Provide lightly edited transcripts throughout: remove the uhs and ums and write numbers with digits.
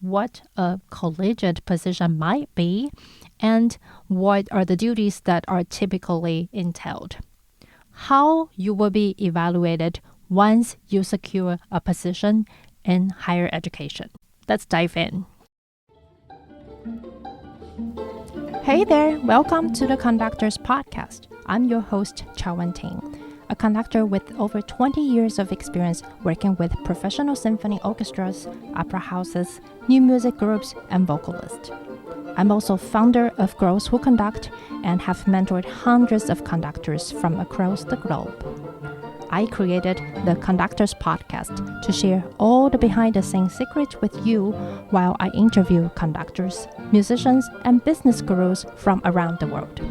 what a collegiate position might be and what are the duties that are typically entailed. How you will be evaluated once you secure a position in higher education. Let's dive in. Hey there, welcome to the Conductors podcast. I'm your host, Carolyn Ting, a conductor with over 20 years of experience working with professional symphony orchestras, opera houses, new music groups, and vocalists. I'm also founder of Girls Who Conduct and have mentored hundreds of conductors from across the globe. I created the Conductors podcast to share all the behind-the-scenes secrets with you while I interview conductors, musicians, and business gurus from around the world.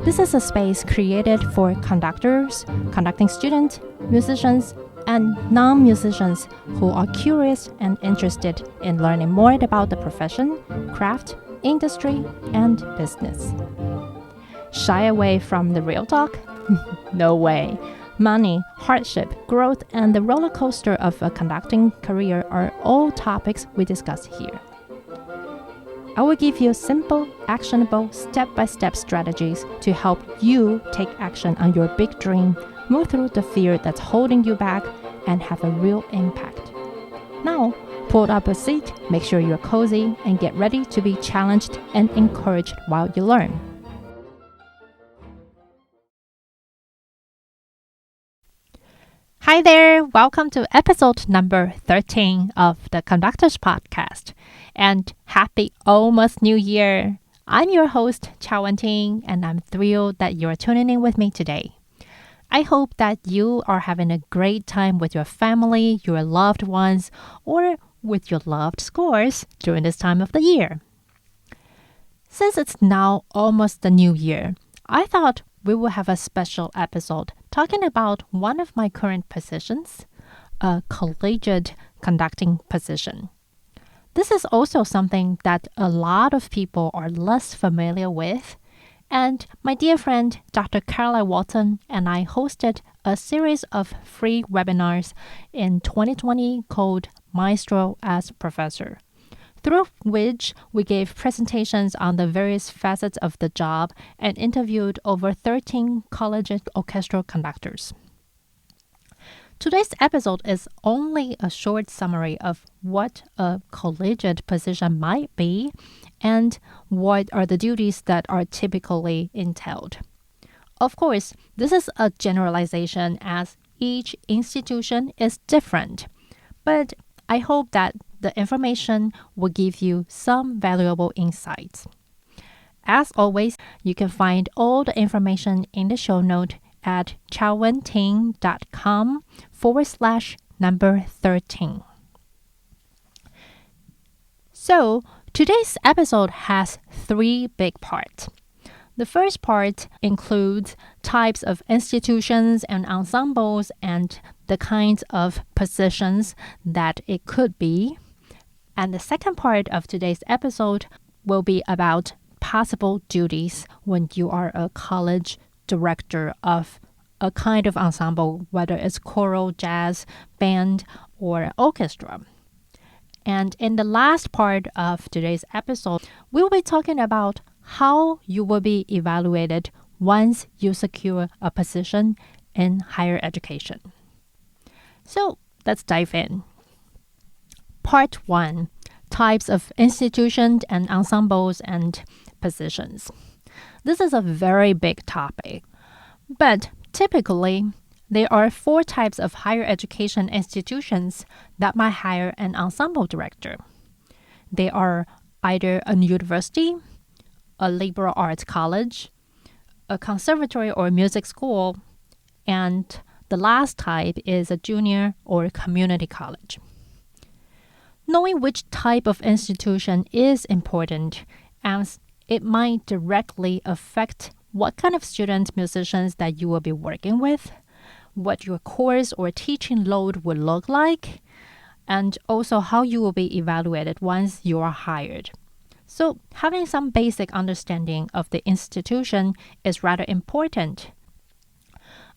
This is a space created for conductors, conducting students, musicians, and non-musicians who are curious and interested in learning more about the profession, craft, industry, and business. Shy away from the real talk? No way. Money, hardship, growth, and the roller coaster of a conducting career are all topics we discuss here. I will give you simple, actionable, step-by-step strategies to help you take action on your big dream, move through the fear that's holding you back, and have a real impact. Now, pull up a seat, make sure you're cozy, and get ready to be challenged and encouraged while you learn. Hi there, welcome to episode number 13 of the Conductors podcast, and happy almost New Year. I'm your host, Carolyn Ting, and I'm thrilled that you're tuning in with me today. I hope that you are having a great time with your family, your loved ones, or with your loved scores during this time of the year. Since it's now almost the new year, I thought we will have a special episode talking about one of my current positions, a collegiate conducting position. This is also something that a lot of people are less familiar with, and my dear friend Dr. Carolyn Watson and I hosted a series of free webinars in 2020 called Maestro as Professor, through which we gave presentations on the various facets of the job and interviewed over 13 collegiate orchestral conductors. Today's episode is only a short summary of what a collegiate position might be and what are the duties that are typically entailed. Of course, this is a generalization as each institution is different, but I hope that the information will give you some valuable insights. As always, you can find all the information in the show note at chowwenting.com/13. So, today's episode has 3 big parts. The first part includes types of institutions and ensembles and the kinds of positions that it could be. And the second part of today's episode will be about possible duties when you are a college director of a kind of ensemble, whether it's choral, jazz, band, or orchestra. And in the last part of today's episode, we'll be talking about how you will be evaluated once you secure a position in higher education. So let's dive in. Part 1, types of institutions and ensembles and positions. This is a very big topic, but typically there are 4 types of higher education institutions that might hire an ensemble director. They are either a university, a liberal arts college, a conservatory or music school, and the last type is a junior or community college. Knowing which type of institution is important, as it might directly affect what kind of student musicians that you will be working with, what your course or teaching load will look like, and also how you will be evaluated once you are hired. So having some basic understanding of the institution is rather important.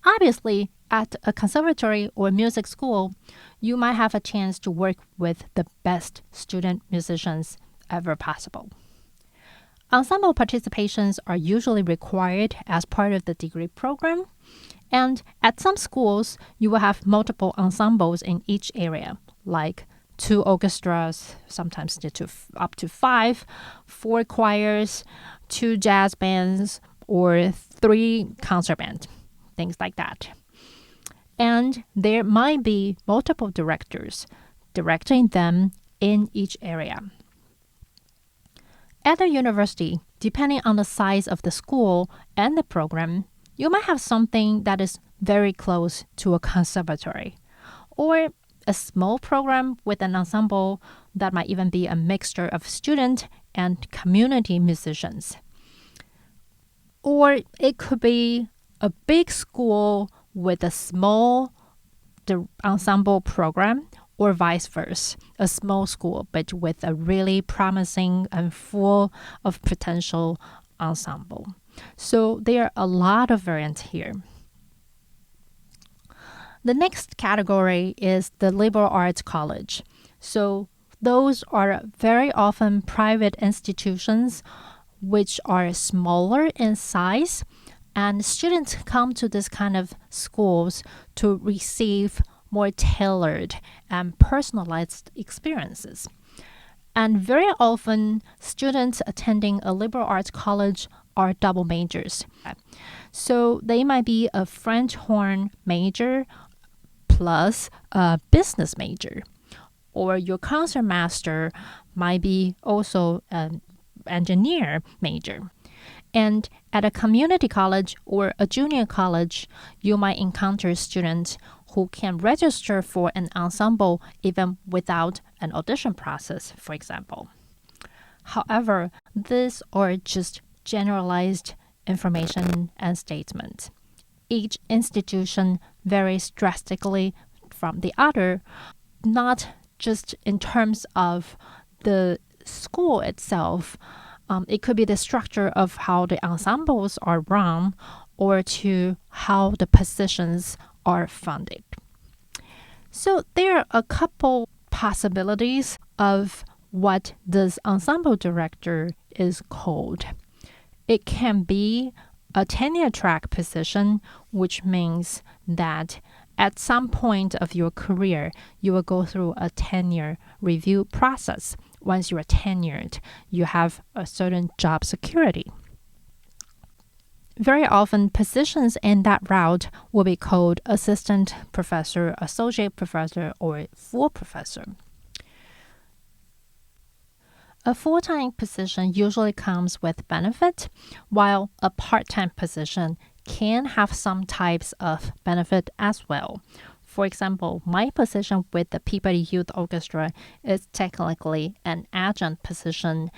Obviously, at a conservatory or music school, you might have a chance to work with the best student musicians ever possible. Ensemble participations are usually required as part of the degree program, and at some schools, you will have multiple ensembles in each area, like 2 orchestras, sometimes up to 5, 4 choirs, 2 jazz bands, or 3 concert bands, things like that. And there might be multiple directors directing them in each area. At a university, depending on the size of the school and the program, you might have something that is very close to a conservatory, or a small program with an ensemble that might even be a mixture of student and community musicians. Or it could be a big school with a small ensemble program, or vice versa, a small school but with a really promising and full of potential ensemble. So there are a lot of variants here. The next category is the liberal arts college. So those are very often private institutions which are smaller in size, and students come to this kind of schools to receive more tailored and personalized experiences. And very often, students attending a liberal arts college are double majors. So they might be a French horn major plus a business major. Or your concertmaster might be also an engineer major. And at a community college or a junior college, you might encounter students who can register for an ensemble even without an audition process, for example. However, these are just generalized information and statements. Each institution varies drastically from the other, not just in terms of the school itself. It could be the structure of how the ensembles are run, or to how the positions are funded. So there are a couple possibilities of what this ensemble director is called. It can be a tenure track position, which means that at some point of your career, you will go through a tenure review process. Once you are tenured, you have a certain job security. Very often, positions in that route will be called assistant professor, associate professor, or full professor. A full-time position usually comes with benefit, while a part-time position can have some types of benefit as well. For example, my position with the Peabody Youth Orchestra is technically an adjunct position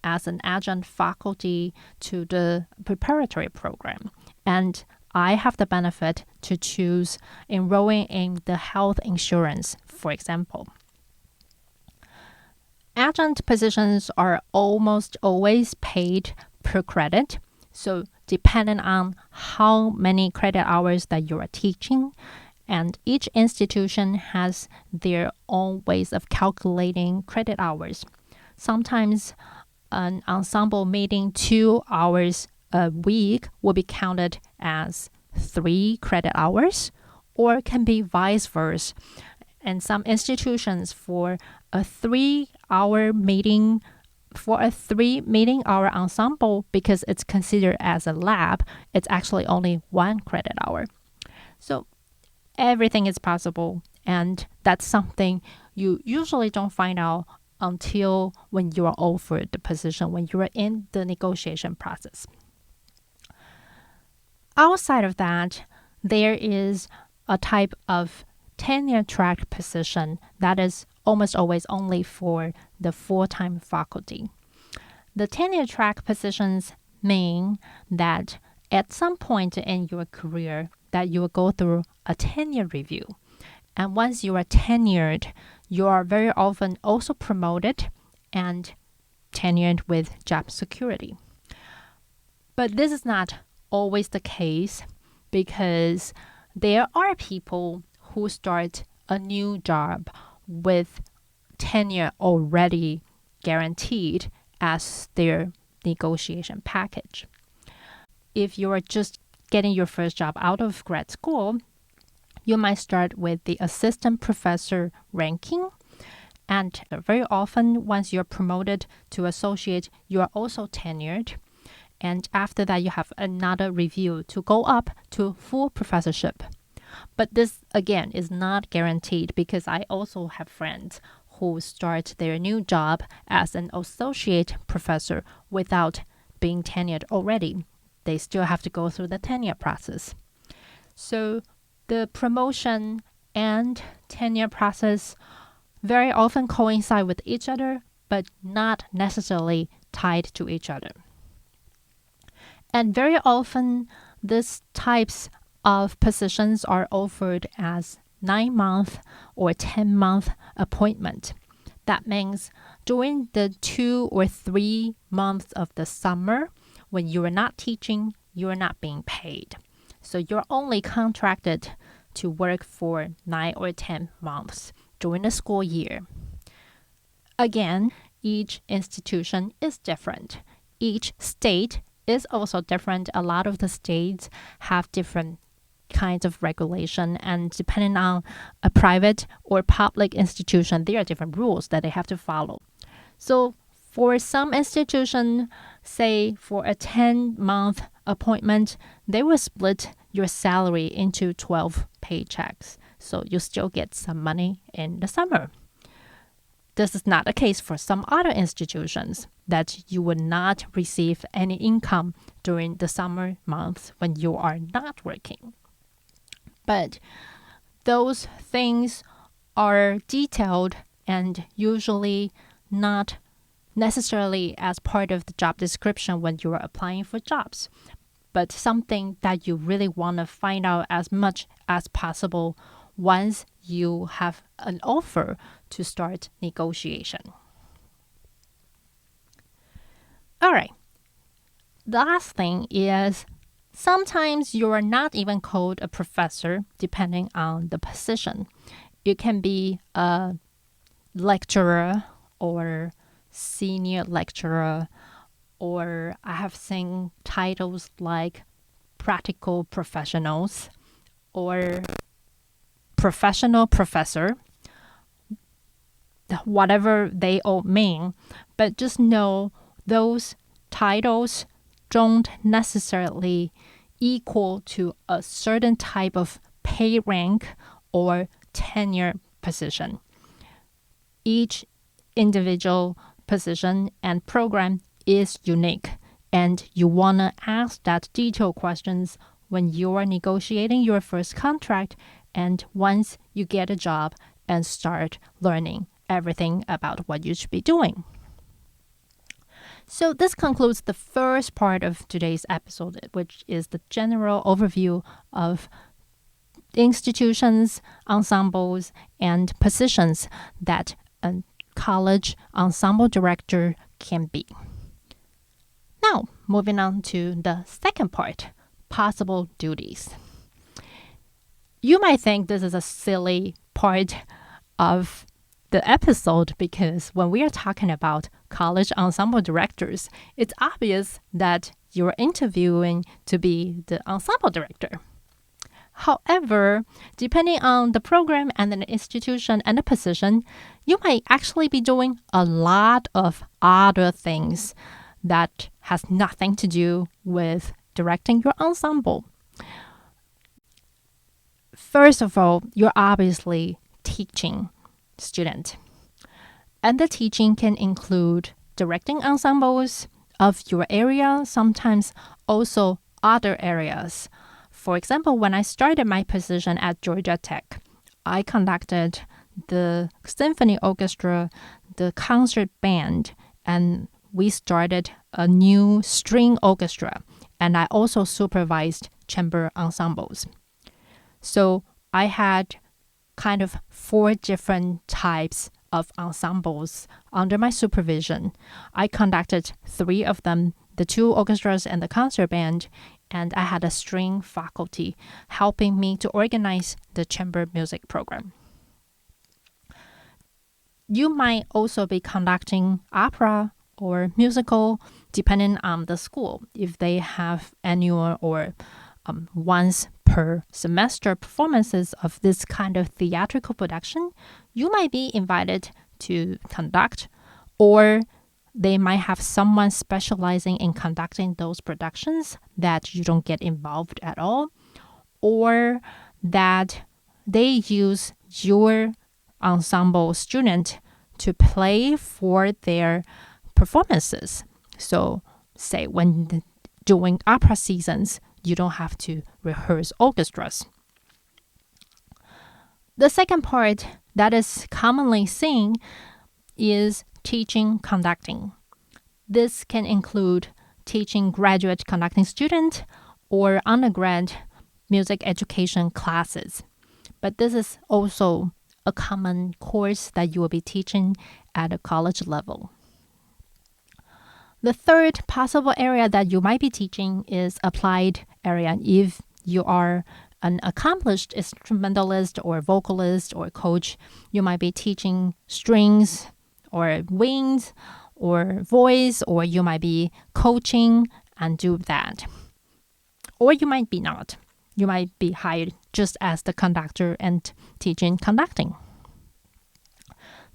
as an adjunct faculty to the preparatory program. And I have the benefit to choose enrolling in the health insurance, for example. Adjunct positions are almost always paid per credit. So depending on how many credit hours that you are teaching, and each institution has their own ways of calculating credit hours. Sometimes an ensemble meeting 2 hours a week will be counted as 3 credit hours, or can be vice versa. And some institutions, for a 3-hour meeting, for a 3 meeting hour ensemble, because it's considered as a lab, it's actually only 1 credit hour. So everything is possible, and that's something you usually don't find out until when you are offered the position, when you are in the negotiation process. Outside of that, there is a type of tenure track position that is almost always only for the full-time faculty. The tenure track positions mean that at some point in your career that you will go through a tenure review. And once you are tenured, you are very often also promoted and tenured with job security. But this is not always the case, because there are people who start a new job with tenure already guaranteed as their negotiation package. If you are just getting your first job out of grad school, you might start with the assistant professor ranking. And very often, once you're promoted to associate, you are also tenured. And after that, you have another review to go up to full professorship. But this, again, is not guaranteed because I also have friends who start their new job as an associate professor without being tenured already. They still have to go through the tenure process. So the promotion and tenure process very often coincide with each other, but not necessarily tied to each other. And very often, these types of positions are offered as 9-month or 10-month appointment. That means during the 2 or 3 months of the summer, when you are not teaching, you are not being paid. So you're only contracted to work for 9 or 10 months during the school year. Again, each institution is different. Each state is also different. A lot of the states have different kinds of regulation, and depending on a private or public institution, there are different rules that they have to follow. So for some institution, say for a 10-month appointment, they will split your salary into 12 paychecks. So you still get some money in the summer. This is not the case for some other institutions, that you will not receive any income during the summer months when you are not working. But those things are detailed and usually not necessarily as part of the job description when you are applying for jobs, but something that you really want to find out as much as possible once you have an offer to start negotiation. All right. The last thing is sometimes you are not even called a professor depending on the position. You can be a lecturer or senior lecturer, or I have seen titles like practical professionals or professional professor, whatever they all mean. But just know those titles don't necessarily equal to a certain type of pay rank or tenure position. Each individual position and program is unique, and you want to ask that detailed questions when you are negotiating your first contract and once you get a job and start learning everything about what you should be doing. So this concludes the first part of today's episode, which is the general overview of institutions, ensembles, and positions that a college ensemble director can be. Now, moving on to the second part, possible duties. You might think this is a silly part of the episode because when we are talking about college ensemble directors, it's obvious that you're interviewing to be the ensemble director. However, depending on the program and the institution and the position, you might actually be doing a lot of other things that has nothing to do with directing your ensemble. First of all, you're obviously teaching student. And the teaching can include directing ensembles of your area, sometimes also other areas. For example, when I started my position at Georgia Tech, I conducted the symphony orchestra, the concert band, and we started a new string orchestra. And I also supervised chamber ensembles. So I had kind of 4 different types of ensembles under my supervision. I conducted 3 of them, the 2 orchestras and the concert band, and I had a string faculty helping me to organize the chamber music program. You might also be conducting opera or musical, depending on the school. If they have annual or once per semester performances of this kind of theatrical production, you might be invited to conduct, or they might have someone specializing in conducting those productions that you don't get involved at all, or that they use your ensemble student to play for their performances. So say when during opera seasons, you don't have to rehearse orchestras. The second part that is commonly seen is teaching conducting. This can include teaching graduate conducting student or undergrad music education classes. But this is also a common course that you will be teaching at a college level. The third possible area that you might be teaching is applied area. If you are an accomplished instrumentalist or vocalist or coach, you might be teaching strings or winds or voice, or you might be coaching and do that. Or you might be not. You might be hired just as the conductor and teaching conducting.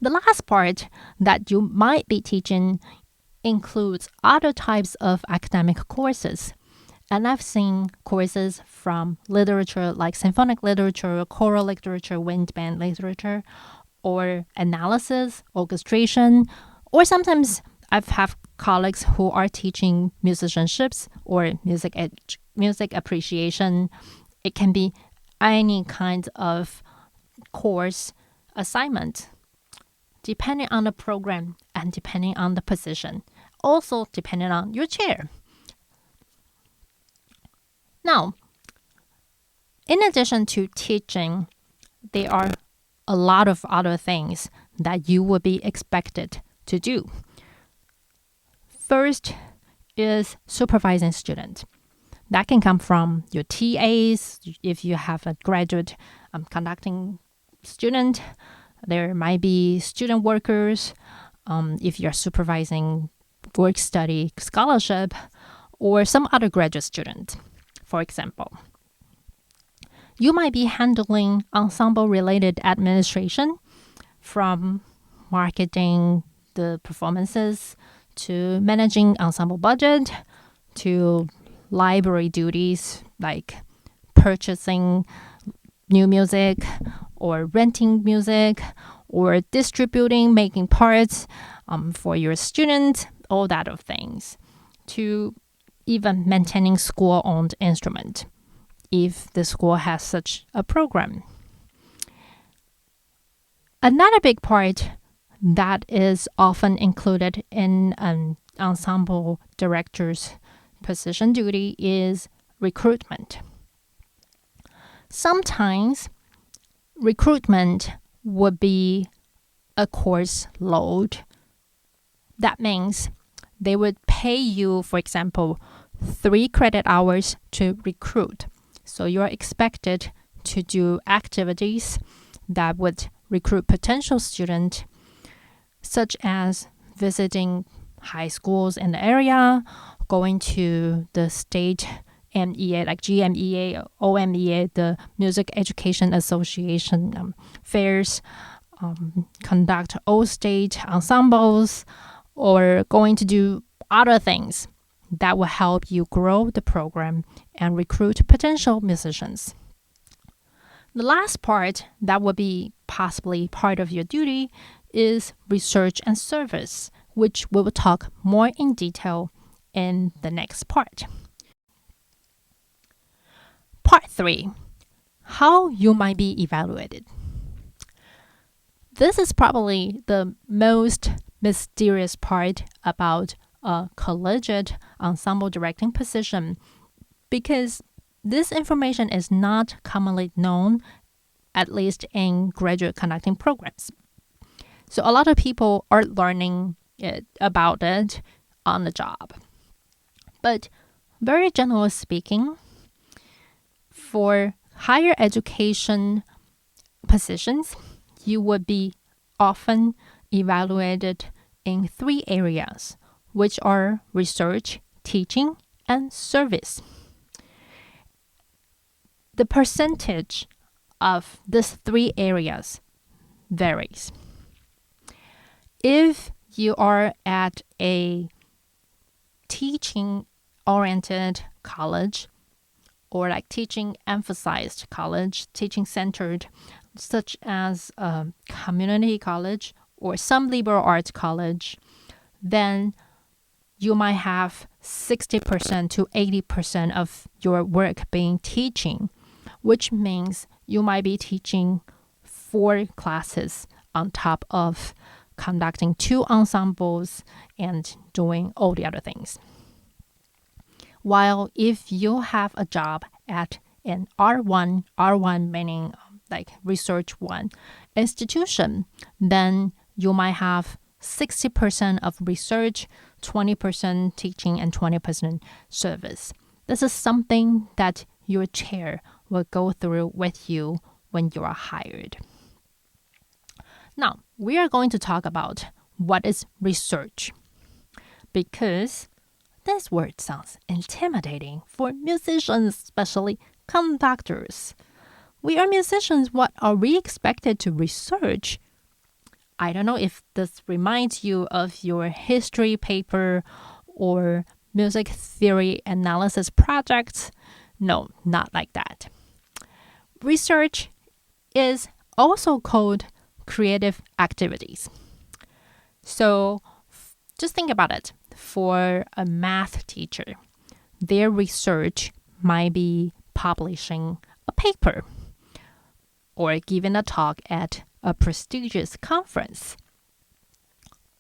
The last part that you might be teaching includes other types of academic courses. And I've seen courses from literature like symphonic literature, choral literature, wind band literature, or analysis, orchestration, or sometimes I've had colleagues who are teaching musicianships or music appreciation. It can be any kind of course assignment, depending on the program and depending on the position, also depending on your chair. Now, in addition to teaching, there are a lot of other things that you will be expected to do. First is supervising student. That can come from your TAs. If you have a graduate conducting student, there might be student workers. If you're supervising work study scholarship or some other graduate student, for example. You might be handling ensemble-related administration, from marketing the performances to managing ensemble budget to library duties like purchasing new music or renting music or distributing, making parts for your students, all that of things, to even maintaining school-owned instrument if the school has such a program. Another big part that is often included in an ensemble director's position duty is recruitment. Sometimes recruitment would be a course load. That means they would pay you, for example, 3 credit hours to recruit. So you're expected to do activities that would recruit potential students, such as visiting high schools in the area, going to the state MEA, like GMEA, OMEA, the Music Education Association fairs, conduct all-state ensembles, or going to do other things that will help you grow the program and recruit potential musicians. The last part that will be possibly part of your duty is research and service, which we will talk more in detail in the next part. Part 3, how you might be evaluated. This is probably the most mysterious part about a collegiate ensemble directing position, because this information is not commonly known, at least in graduate conducting programs. So a lot of people are learning about it on the job. But Very generally speaking, for higher education positions, you would be often evaluated in 3 areas, which are research, teaching, and service. The percentage of these 3 areas varies. If you are at a teaching-oriented college, or like teaching-emphasized college, teaching-centered, such as a community college or some liberal arts college, then you might have 60% to 80% of your work being teaching, which means you might be teaching 4 classes on top of conducting 2 ensembles and doing all the other things. While if you have a job at an R1 meaning like research 1 institution, then you might have 60% of research, 20% teaching, and 20% service. This is something that your chair will go through with you when you are hired. Now, we are going to talk about what is research, because this word sounds intimidating for musicians, especially conductors. We are musicians. What are we expected to research? I don't know if this reminds you of your history paper or music theory analysis projects. No, not like that. Research is also called creative activities. So just think about it. For a math teacher, their research might be publishing a paper or giving a talk at a prestigious conference,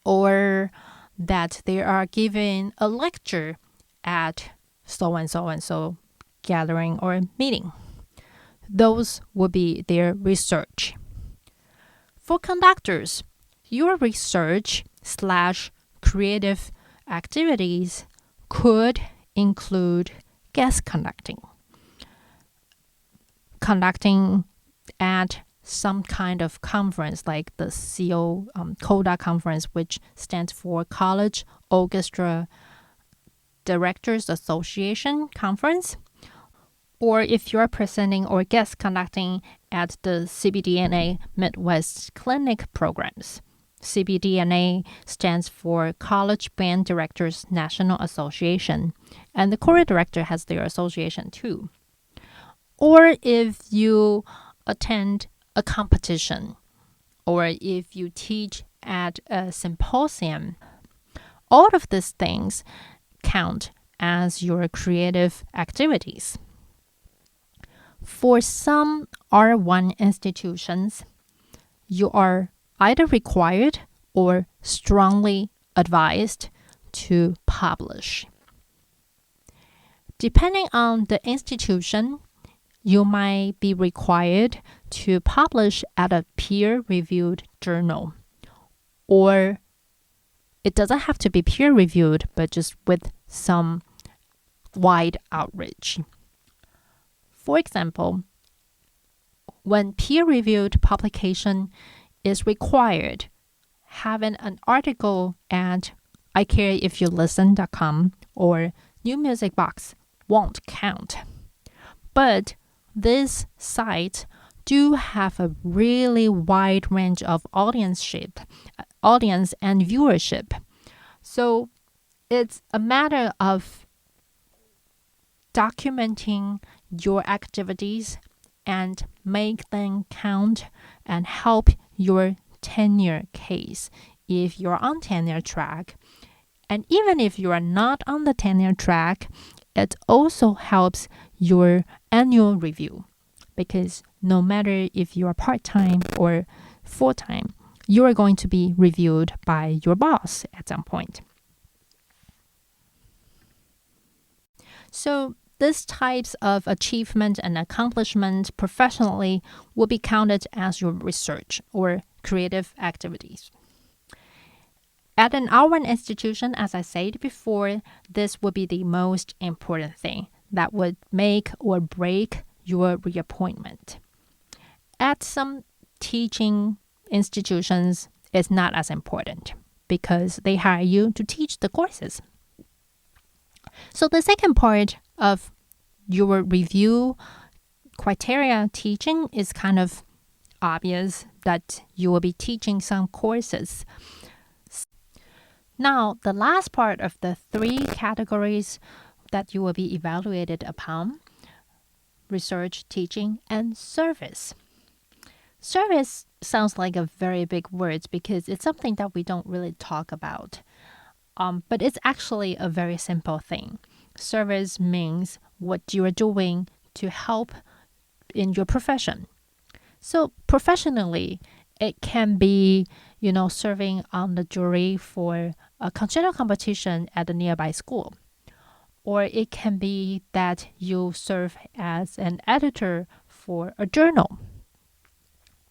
or that they are giving a lecture at so and so gathering or meeting. Those would be their research. For conductors, your research / creative activities could include guest conducting at some kind of conference like the CODA conference, which stands for College Orchestra Directors Association Conference. Or if you're presenting or guest conducting at the CBDNA Midwest Clinic programs. CBDNA stands for College Band Directors National Association, and the choir director has their association too. Or if you attend a competition, or if you teach at a symposium, all of these things count as your creative activities. For some R1 institutions, you are either required or strongly advised to publish. Depending on the institution, you might be required to publish at a peer-reviewed journal, or it doesn't have to be peer-reviewed, but just with some wide outreach. For example, when peer-reviewed publication is required, having an article at icareifyoulisten.com or New Music Box won't count. But these sites do have a really wide range of audience and viewership. So it's a matter of documenting your activities and make them count and help your tenure case if you're on tenure track. And even if you are not on the tenure track, it also helps your annual review, because no matter if you are part-time or full-time, you are going to be reviewed by your boss at some point. So these types of achievement and accomplishment professionally will be counted as your research or creative activities. At our institution, as I said before, this would be the most important thing that would make or break your reappointment. At some teaching institutions, it's not as important because they hire you to teach the courses. So the second part of your review criteria teaching is kind of obvious that you will be teaching some courses. Now, the last part of the 3 categories that you will be evaluated upon: research, teaching, and service. Service sounds like a very big word because it's something that we don't really talk about. But it's actually a very simple thing. Service means what you are doing to help in your profession. So professionally, it can be, serving on the jury for a concerto competition at a nearby school. Or it can be that you serve as an editor for a journal.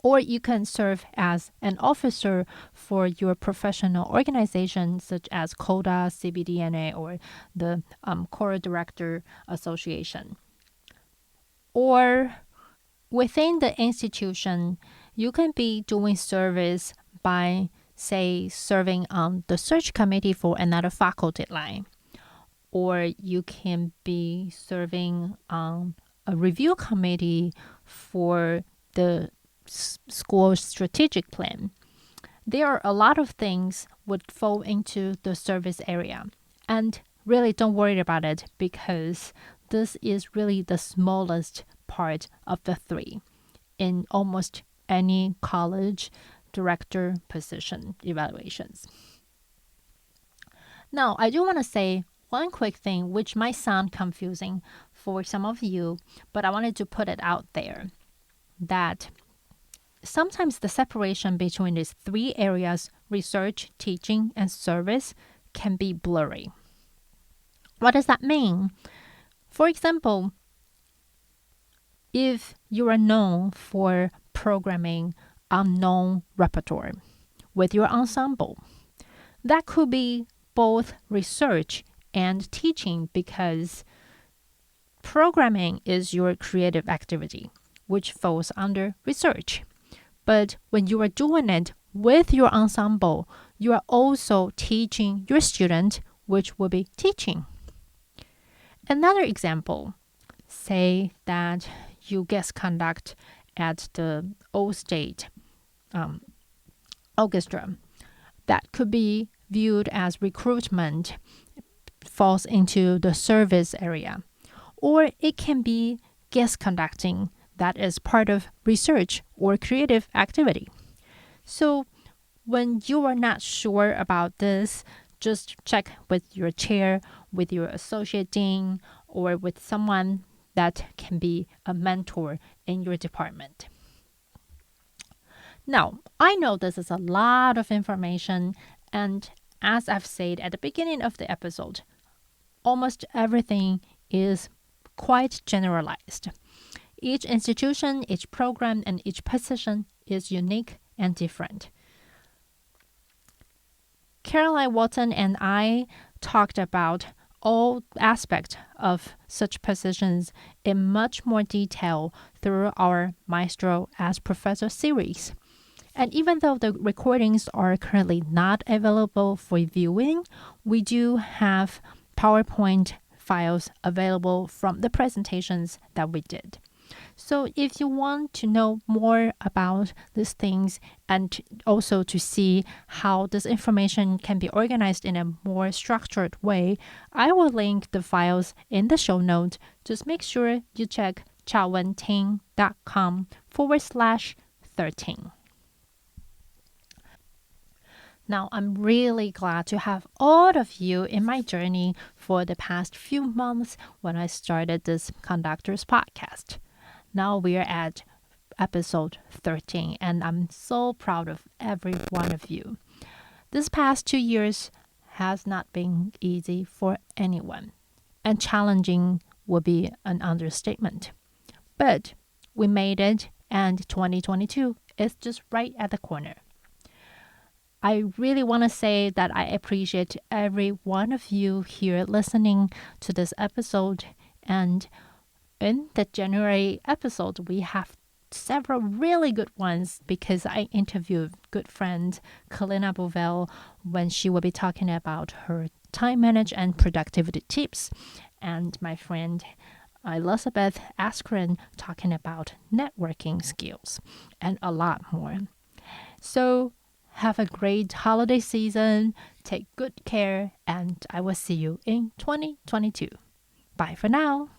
Or you can serve as an officer for your professional organization, such as CODA, CBDNA, or the Choral Director Association. Or within the institution, you can be doing service by, say, serving on the search committee for another faculty line. Or you can be serving on a review committee for the school strategic plan. There are a lot of things would fall into the service area. And really don't worry about it because this is really the smallest part of the 3 in almost any college director position evaluations. Now, I do want to say one quick thing which might sound confusing for some of you, but I wanted to put it out there that sometimes the separation between these 3 areas, research, teaching, and service, can be blurry. What does that mean? For example, if you are known for programming unknown repertoire with your ensemble, that could be both research and teaching because programming is your creative activity, which falls under research. But when you are doing it with your ensemble, you are also teaching your student, which will be teaching. Another example, say that you guest conduct at the All-State Orchestra. That could be viewed as recruitment, falls into the service area. Or it can be guest conducting, that is part of research or creative activity. So when you are not sure about this, just check with your chair, with your associate dean, or with someone that can be a mentor in your department. Now, I know this is a lot of information, and as I've said at the beginning of the episode, almost everything is quite generalized. Each institution, each program, and each position is unique and different. Carolyn Watson and I talked about all aspects of such positions in much more detail through our Maestro as Professor series. And even though the recordings are currently not available for viewing, we do have PowerPoint files available from the presentations that we did. So if you want to know more about these things and also to see how this information can be organized in a more structured way, I will link the files in the show notes. Just make sure you check chaowenting.com/13. Now, I'm really glad to have all of you in my journey for the past few months when I started this Conductors podcast. Now we are at episode 13, and I'm so proud of every one of you. This past 2 years has not been easy for anyone, and challenging would be an understatement. But we made it, and 2022 is just right at the corner. I really want to say that I appreciate every one of you here listening to this episode. And in the January episode, we have several really good ones because I interviewed good friend Kalina Bovell when she will be talking about her time management and productivity tips, and my friend Elizabeth Askren talking about networking skills, and a lot more. So have a great holiday season, take good care, and I will see you in 2022. Bye for now.